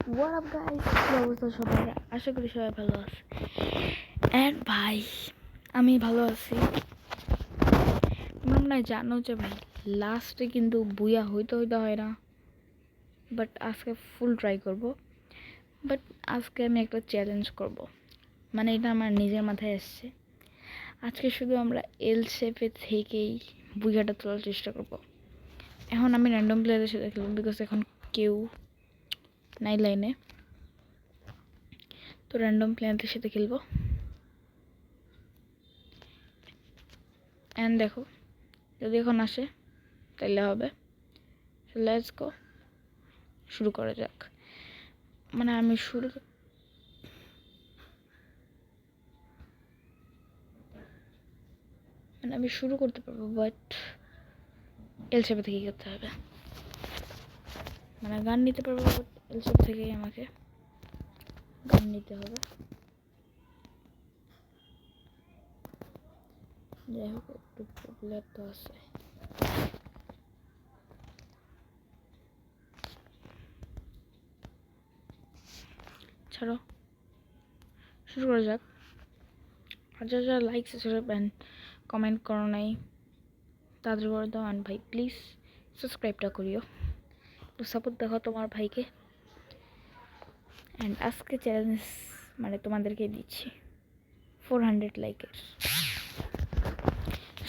What up guys? কি অবস্থা সবার? আশা করি সবাই ভালো আছে। এন্ড ভাই আমি ভালো আছি। তোমরা মনে হয় জানো যে ভাই লাস্টে কিন্তু বুয়া হইতে হয় না, বাট আজকে ফুল ট্রাই করব। বাট আজকে আমি একটা চ্যালেঞ্জ করব, মানে এটা আমার নিজের মাথায় এসছে। আজকে শুধু আমরা এল শেপে থেকেই বুয়াটা তোলার চেষ্টা করব। এখন আমি র্যান্ডম প্লেয়ারের সাথে খেলব, বিকজ এখন কেউ নাই লাইনে, তো র্যান্ডম প্লেয়ারদের সাথে খেলবো। অ্যান্ড দেখো যদি এখন আসে তাহলে হবে। লেটস গো, শুরু করা যাক। মানে আমি শুরু করতে পারবো, বাট এল শেপে থেকেই করতে হবে। মানে গান নিতে পারবো, বাট এল শেপ থেকেই আমাকে গান নিতে হবে। যাই হোক, একটু পপুলার তো আছে। ছাড়ো, শুরু করা যাক। আর যারা লাইক সাবস্ক্রাইব অ্যান্ড কমেন্ট করো নাই তাদের করে দাও। অ্যান্ড ভাই প্লিজ সাবস্ক্রাইবটা করিও, একটু সাপোর্ট দেখো তোমার ভাইকে। অ্যান্ড আজকে চ্যালেঞ্জ মানে তোমাদেরকে দিচ্ছি 400 লাইকের।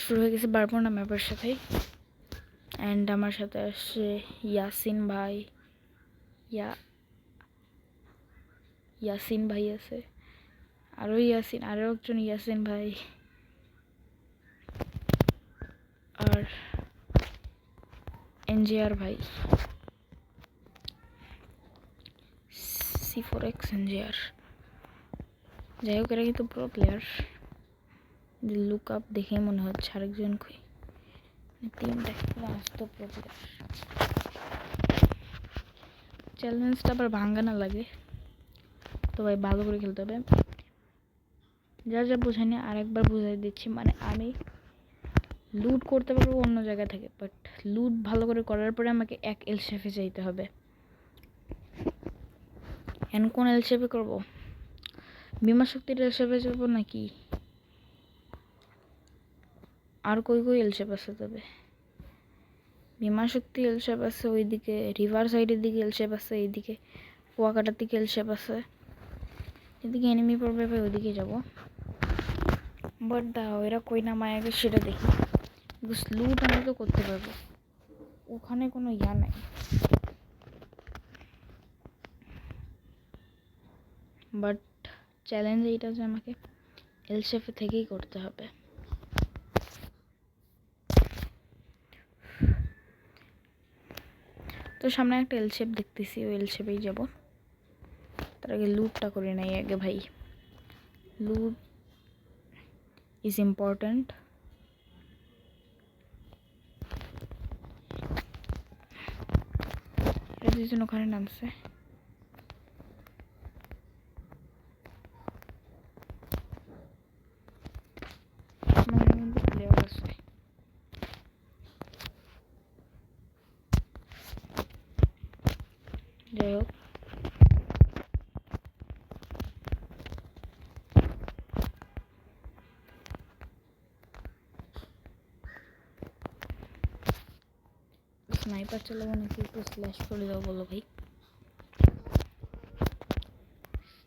শুরু হয়ে গেছে বারবনা ম্যাপের সাথে। অ্যান্ড আমার সাথে আসছে ইয়াসিন ভাই, ইয়াসিন ভাই আছে, আরও একজন ইয়াসিন ভাই, আর এনজিআর ভাই, C4X এনজিআর। যাই হোক, এরা কিন্তু প্রো প্লেয়ার। লুক আপ দেখে মনে হচ্ছে আরেকজন কই, তিনটা আসতো প্রো প্লেয়ার। চ্যালেঞ্জটা আবার ভাঙ্গা না লাগে, তো ভাই ভালো করে খেলতে হবে। যা বোঝায়নি আরেকবার বুঝাই দিচ্ছি। মানে আমি লুট করতে পারবো অন্য জায়গা থেকে, বাট লুট ভালো করে করার পরে আমাকে এক এল শেপে যাইতে হবে। এখন কোন এল শেপে করবো? বিমা শক্তির এল শেপে যাবো নাকি আর কই এল শেপ আছে? তবে বিমা শক্তি এল শেপ আছে ওইদিকে, রিভার সাইডের দিকে এল শেপ আছে, এইদিকে কুয়াকাটার দিকে এল শেপ আছে, এদিকে এনিমি পড়বে ভাই, ওইদিকে যাবো। বাট দাও এরা কই নামায় আগে সেটা দেখি। লুট আমি তো করতে পারবো, ওখানে কোনো ইয়া নাই। বাট চ্যালেঞ্জ এইটা যে আমাকে এল শেপে থেকেই করতে হবে। তো সামনে একটা এল শেপ দেখতেছি, ওই এল শেপেই যাব। তার আগে লুটটা করে নাই আগে ভাই, লুট ইজ ইম্পর্ট্যান্ট। এরা দুজন ওখানে নামছে। যাই হোক, স্নাইপার চালাবো নাকি একটু স্ল্যাশ করে দাও বলো ভাই।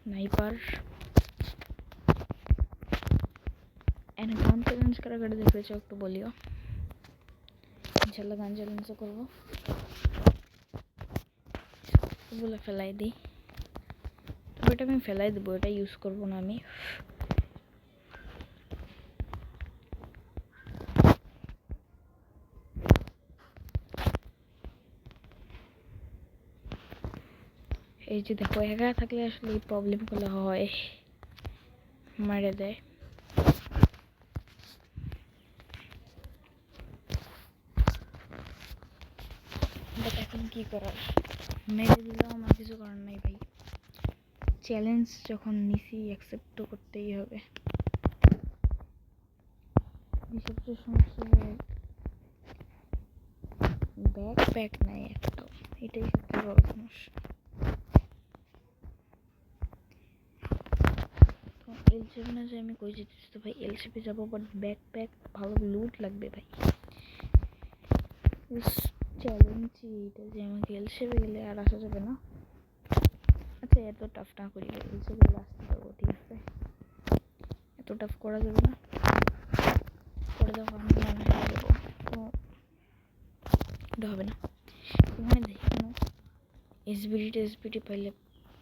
স্নাইপার এন্ড গান চ্যালেঞ্জ করা দেখতে চাও একটু বলিও, ইনশাল্লাহ গান চ্যালেঞ্জও করবো। বলে ফেলাই দিই, তবে এটা আমি ফেলাই দেবো, এটা ইউজ করবো না আমি। এই যে দেখো, একা থাকলে আসলে এই প্রবলেমগুলো হয়, মারে দেয়। বাট এখন কী করার, মেরে দিলেও আমার কিছু করার নাই ভাই। চ্যালেঞ্জ যখন নিছি অ্যাকসেপ্ট তো করতেই হবে। সবচেয়ে সমস্যা ব্যাকপ্যাক নাই একদম, এটাই সবচেয়ে বড় সমস্যা। L7 না যে আমি কই যেতেছি তো ভাই, L7 যাবো, বাট ব্যাকপ্যাক ভালো লুট লাগবে ভাই। চ্যালেঞ্জ এইটা যে আমাকে L7 গেলে আর আসা যাবে না। আচ্ছা এত টাফ না করি ভাই, L7 আসতে পারবো, ঠিক আছে, এত টাফ করা যাবে না, করে দেওয়া আমি হেরে যাবো, তো এটা হবে না। এখানে দেখি কোনো এসবিডি পাইলে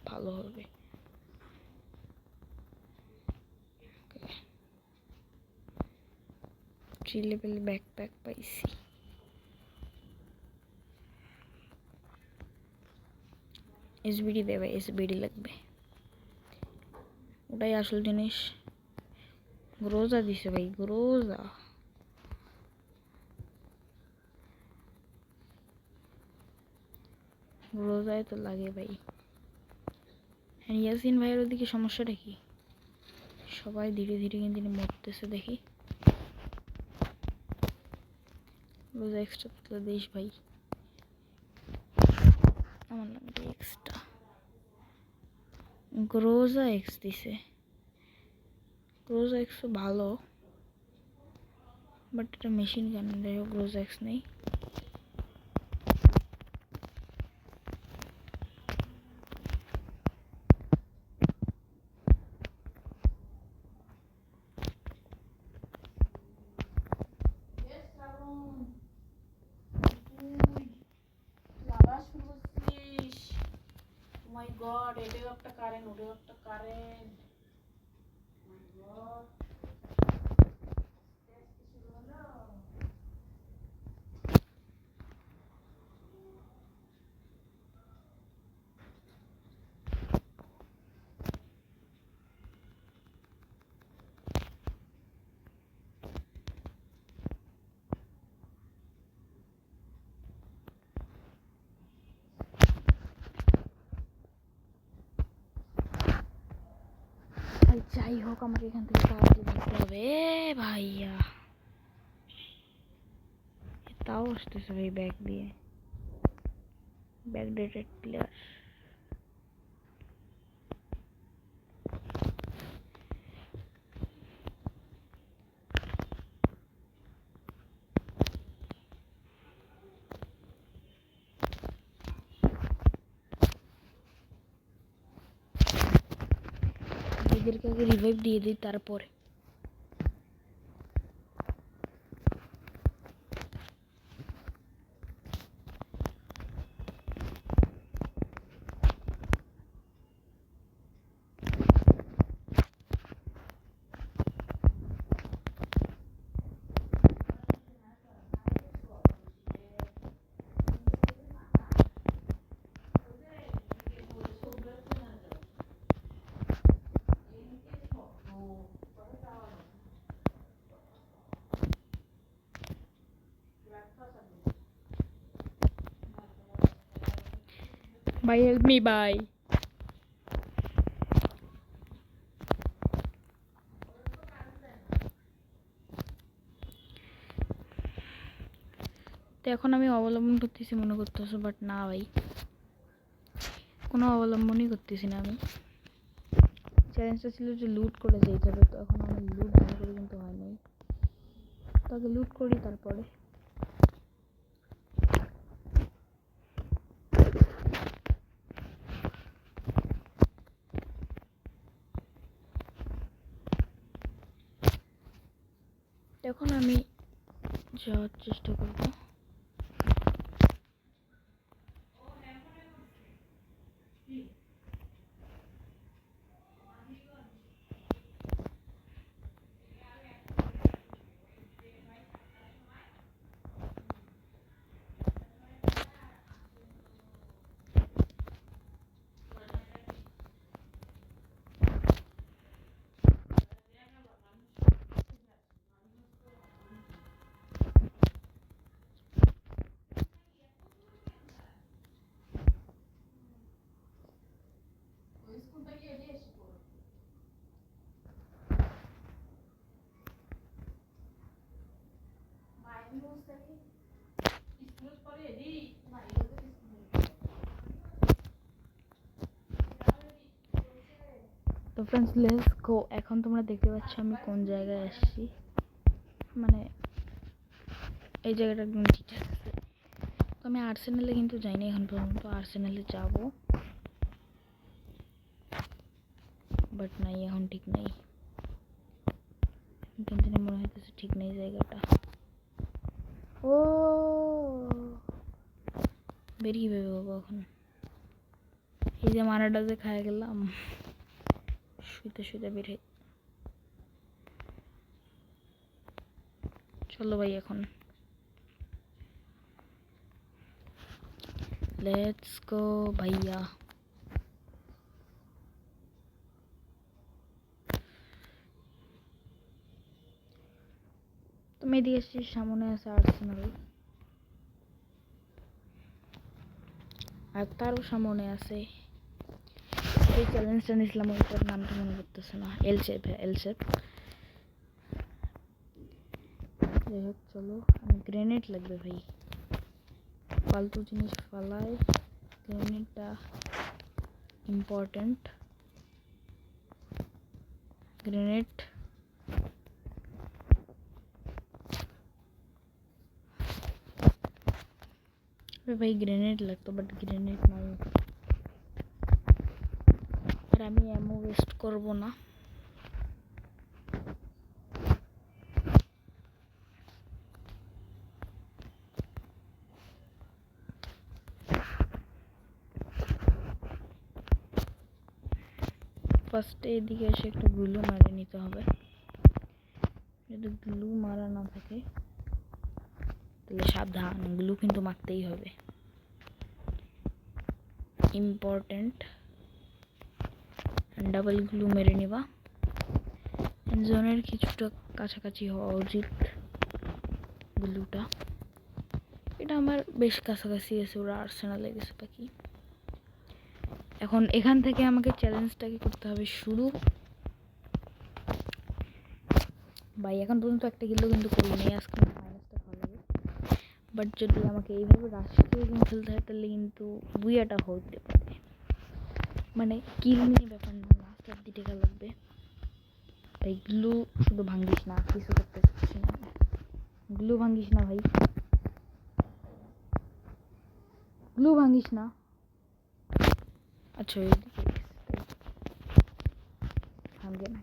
ভালো হবে। 3 লেভেল ব্যাকপ্যাক পাইছি। এসবিডি দেবে, এসবিডি লাগবে, ওটাই আসল জিনিস। গ্রোজা দিছে ভাই, গ্রোজা গ্রোজায় তো লাগে ভাই। হ্যাঁ ইয়াসিন ভাইয়ের ওদিকে সমস্যাটা কি? সবাই ধীরে ধীরে কিন্তু মরতেছে দেখি। গ্রোজা এক্সট্রা তো দিস ভাই, আমার লাগবে এক্সট্রা। গ্রোজা এক্স দিছে, গ্রোজা এক্স ভালো, বাট এটা মেশিন গান, যাই হোক গ্রোজা এক্স নেই। মাই গড, এটাও একটা কারেন্ট, ওটাও একটা কারেন্ট। মাই গড, যাই হোক আমাকে এখান থেকে তাড়াতাড়ি ভাগতে হবে। ভাইয়া তাও আসতেছে ভাই ব্যাগ দিয়ে, ব্যাকডেটেড প্লেয়ার। এদেরকে আগে রিভাইভ দিয়ে দিই তারপরে। Bye, help me, bye. তো এখন আমি অবলম্বন করতেছি মনে করতেছো, বাট না ভাই, কোনো অবলম্বনই করতেছি না আমি। চ্যালেঞ্জটা ছিল যে লুট করে যেতে হবে, তো এখন আমি লুট ভালো করে কিন্তু হয় নাই, তাকে লুট করি তারপরে। এখন আমি যাওয়ার চেষ্টা করব। তো ফ্রেন্ডস লেটস গো। এখন তোমরা দেখতে পাচ্ছ আমি কোন জায়গায় আসছি, মানে এই জায়গাটা একদম ঠিক আছে। তো আমি আর্সেনালে কিন্তু যাইনি এখন পর্যন্ত, আর্সেনালে যাব, বাট নাই এখন ঠিক নেই, কিন্তু মনে হইতেছে ঠিক নেই জায়গাটা। ও বেরিয়ে যাবে বাবা এখন, এই যে মারাটা যে খাই গেলাম শুতে শুতে বেরিয়ে। চলো ভাই এখন লেটস গো ভাইয়া। তুমি এদিকে এসে সামনে আছে আর্সেনাল, আর তারও সামনে আছে এই চ্যালেঞ্জটা নিয়েছিলাম, ওইটার নামটা মনে করতেছে না, এল শেপ। যাই হোক চলো, আমি গ্রেনেড লাগবে ভাই, ফালতু জিনিস ফালাই, গ্রেনেডটা ইম্পর্টেন্ট। গ্রেনেড ভাই, গ্রেনেড লাগতো বাট গ্রেনেড নাই, আর আমি অ্যামো ওয়েস্ট করবো না। ফার্স্টে এদিকে এসে একটা গ্লু মারে নিতে হবে, যদি গ্লু মারা না থাকে তাহলে সাবধান, গ্লু কিন্তু মারতেই হবে, ইম্পর্টেন্ট। ডাবল গ্লু মেরে নিবা, জোনের কিছুটা কাছাকাছি হওয়া উচিত গ্লুটা, এটা আমার বেশ কাছাকাছি আছে, ওরা আর্সেনালে গেছে বাকি। এখন এখান থেকে আমাকে চ্যালেঞ্জটাকে করতে হবে শুরু ভাই। এখন পর্যন্ত একটা কিলো কিন্তু করিনি, আজকে মাইনাসটা খাওয়া লাগে, বাট যদি আমাকে এইভাবে রাষ্ট্রীয় গেম খেলতে হয় তাহলে কিন্তু বুয়াটা হতে পারে, মানে কিল নিয়ে ব্যাপার না, লাস্ট অব্দি টেকা লাগবে। তাই গ্লু শুধু ভাঙ্গিস না, কিছু করতে পারছি না, গ্লু ভাঙ্গিস না ভাই, গ্লু ভাঙ্গিস না। আচ্ছা ওইদিকে ভাঙ্গে না,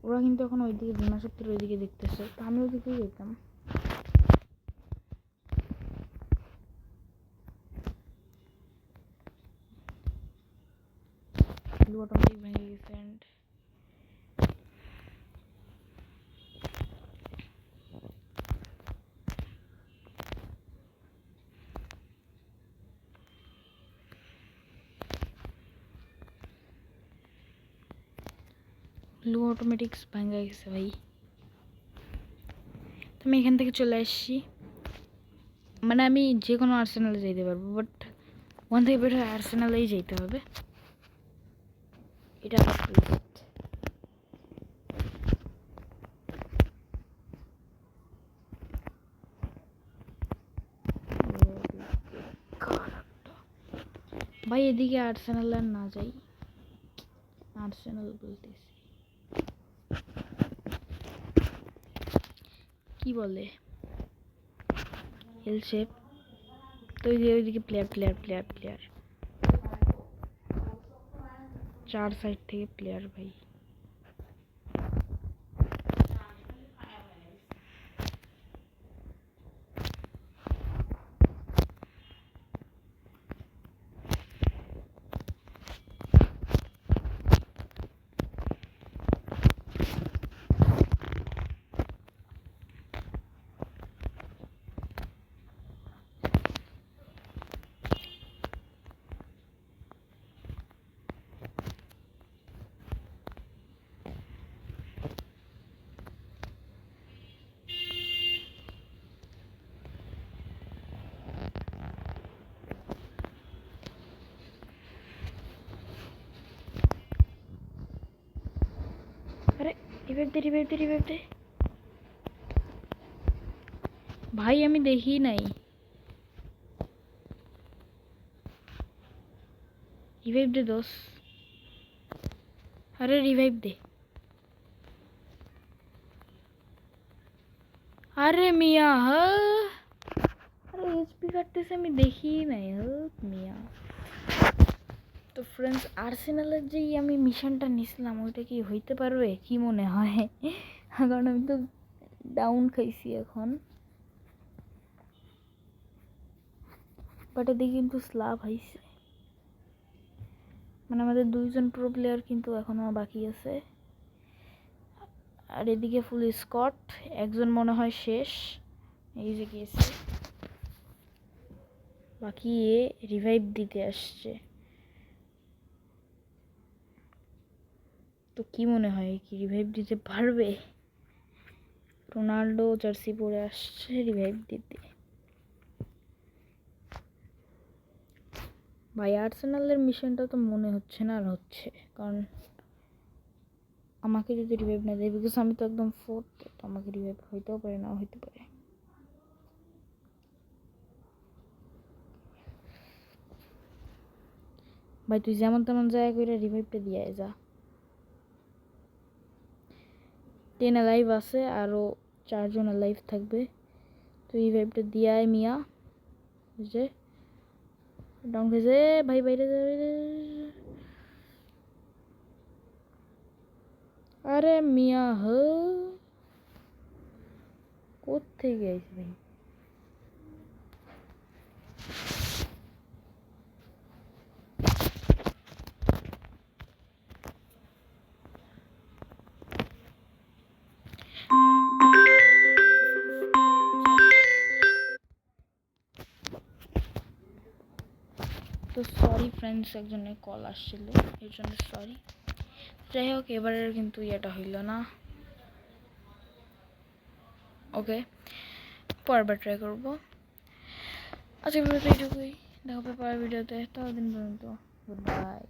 ওরা কিন্তু এখন ওইদিকে বিমা শক্তির ওইদিকে দেখতেছে, তো আমি ওইদিকেই যেতাম। গ্লু অটোমেটিক ভেঙে গেছে, অ্যান্ড গ্লু অটোমেটিক্স ভেঙে গেছে ভাই। তো আমি এখান থেকে চলে আসছি, মানে আমি যে কোনো আর্সেনালে যেতে পারবো, বাট ওখান থেকে বের হয়ে আর্সেনালেই যেতে হবে, এটা ভাই। এদিকে আর্সেনাল আর না যাই, আর্সেনাল বলতেছি কি বলে এল শেপ, তো ওইদিকে প্লেয়ার চার সাইড থেকে প্লেয়ার ভাই। আরে রিভাইভ দে ভাই, আমি দেখি নাই, রিভাইভ দে দোস। আরে রিভাইভ দে। আরে মিয়া আরে এইচপি কাটতেছে আমি দেখি নাই মিয়া। তো ফ্রেন্ডস, আর্সেনালের যেই আমি মিশনটা নিছিলাম ওইটা কি হইতে পারবে কি মনে হয়? কারণ আমি তো ডাউন খাইছি এখন। বাট এদিকে কিন্তু স্লাভ হয়েছে, মানে আমাদের 2জন প্রো প্লেয়ার কিন্তু এখনো বাকি আছে। আর এদিকে ফুল স্কট, একজন মনে হয় শেষ, এই যে গিয়েছে, বাকি এ রিভাইভ দিতে আসছে। তো কি মনে হয় কি রিভাইভ দিতে পারবে? রোনাল্ডো জার্সি পরে আসছে রিভাইভ দিতে। ভাই আর্সেনালের মিশনটা তো মনে হচ্ছে না আর হচ্ছে, কারণ আমাকে যদি রিভাইভ না দেয়, বিকজ আমি তো একদম ফোর্থ, তো আমাকে রিভাইভ হইতেও পারে না হইতে পারে। ভাই তুই যেমন তেমন জায়গা করে রিভাইভটা দিয়ে যা। 10 লাইভ আছে, আরও 4 জন লাইভ থাকবে, তো রিভাইভটা দিয়ে আয় মিয়া। বুঝছে ডাউন খেয়েছে ভাই, বাইরে আরে মিয়া কোত্থেকে আইছে ভাই? তো সরি ফ্রেন্ডস, একজনের কল আসছিল, এর জন্য সরি। যাই হোক, এবারের কিন্তু ইয়েটা হইল না। ওকে, পরবার ট্রাই করবো। আজকে ভিডিওতে এইটুকুই, দেখা হবে পরের ভিডিওতে। ততদিন পর্যন্ত গুড বাই।